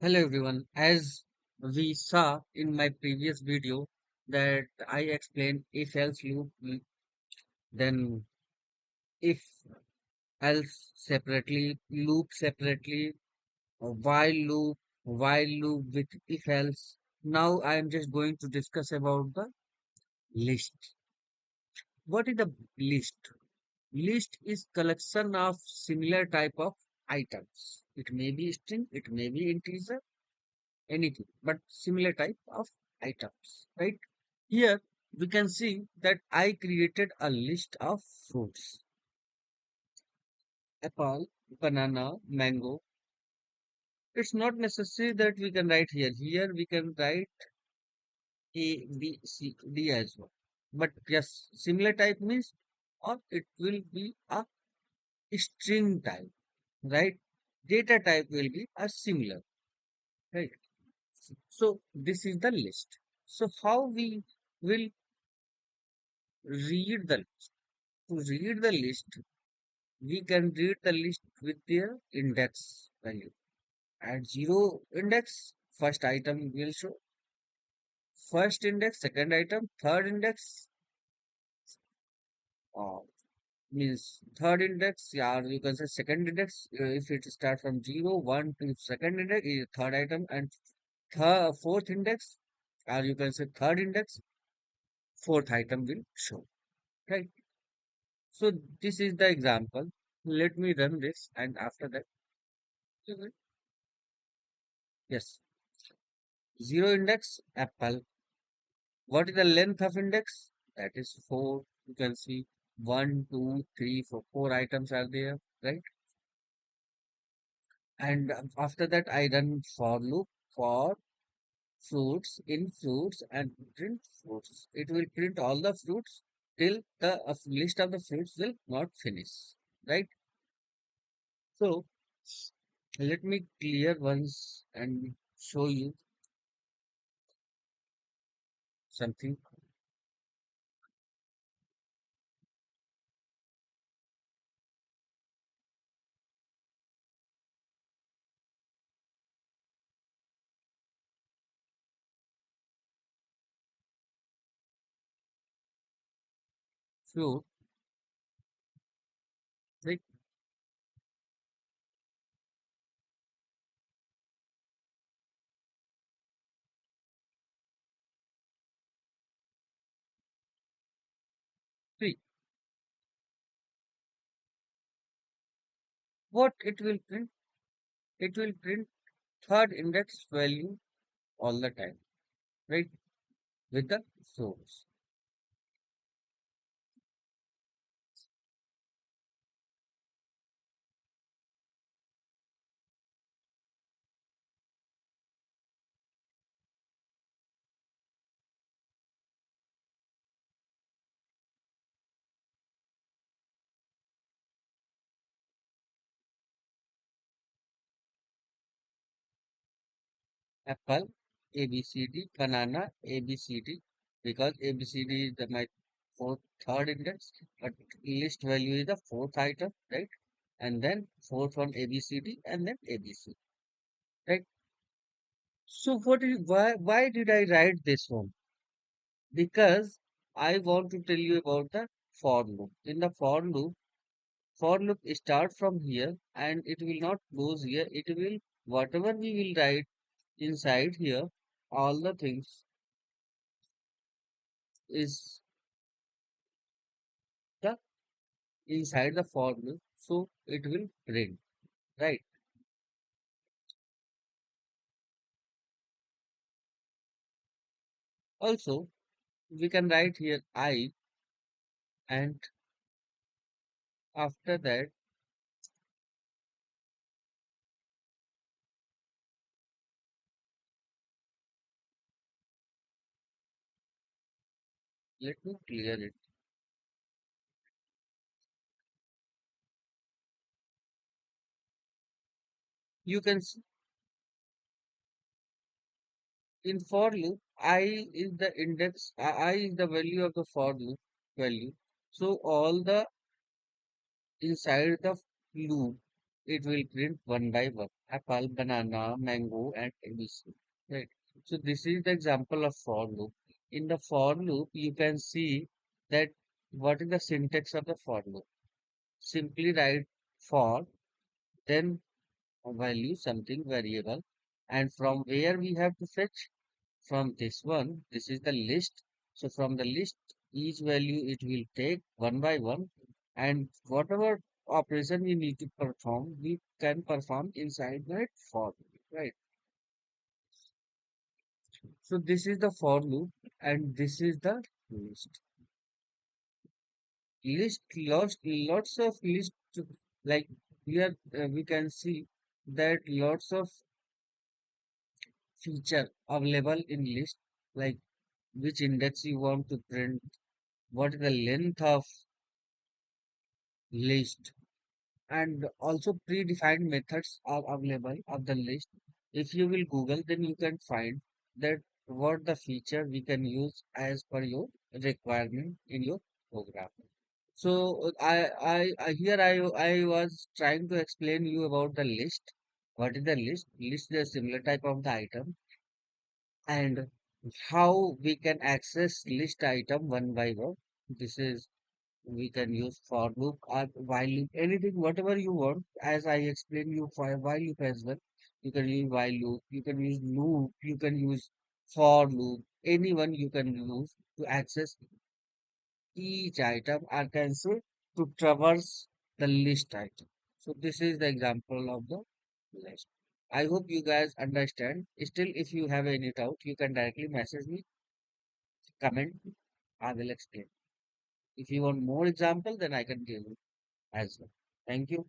Hello everyone. As we saw in my previous video that I explained if else loop, then if else separately, loop separately, while loop with if else. Now I am just going to discuss about the list. What is the list? List is collection of similar type of items. It may be string, it may be integer, anything, but similar type of items, right? Here we can see that I created a list of fruits: apple, banana, mango. It's not necessary that we can write here. Here we can write A, B, C, D as well. But yes, similar type means, or it will be a string type, right? Data type will be a similar, right? So this is the list. So how we will read the to read the list, we can read the list with their index value. At zero index, first item will show. First index, second item, third index, uh, means third index, yeah, or you can say second index. If it start from zero, one to second index is third item, and fourth index, or you can say third index, fourth item will show. Right. So this is the example. Let me run this, and after that, yes. Zero index, apple. What is the length of index? That is 4. You can see one, 2, 3, 4. Four items are there, right? And after that, I run for loop for fruits in fruits and print fruits. It will print all the fruits till the list of the fruits will not finish, right? So let me clear once and show you something. Fruit, right? See what it will print. It will print third index value all the time, right? With the source. Apple, ABCD, banana, ABCD, because ABCD is my fourth, third index, but list value is the fourth item, right? And then fourth one ABCD and then ABC, right? So why did I write this one? Because I want to tell you about the for loop. In the for loop start from here and it will not close here. It will, whatever we will write inside here, all the things is the inside the for loop. So it will print, right? Also, we can write here I, and after that, let me clear it. You can see in for loop, I is the index, I is the value of the for loop value. So all the inside the loop, it will print one by one. Apple, banana, mango, and ABC. Right. So this is the example of for loop. In the for loop, you can see that what is the syntax of the for loop. Simply write for, then a value something variable, and from where we have to fetch from this one. This is the list. So from the list, each value it will take one by one, and whatever operation we need to perform, we can perform inside that for loop, right? So this is the for loop, and this is the list. Lots of list, like here we can see that lots of feature available in list, like which index you want to print, what is the length of list, and also predefined methods are available of the list. If you will Google, then you can find that what the feature we can use as per your requirement in your program. So I was trying to explain you about the list. What is the list? List is a similar type of the item, and how we can access list item one by one. This is we can use for loop or while loop, anything, whatever you want. As I explained you for while loop as well. You can use while loop, you can use loop, you can use for loop, anyone you can use to access each item or can say to traverse the list item. So this is the example of the list. I hope you guys understand. Still, if you have any doubt, you can directly message me, comment. I will explain. If you want more example, then I can give you as well. Thank you.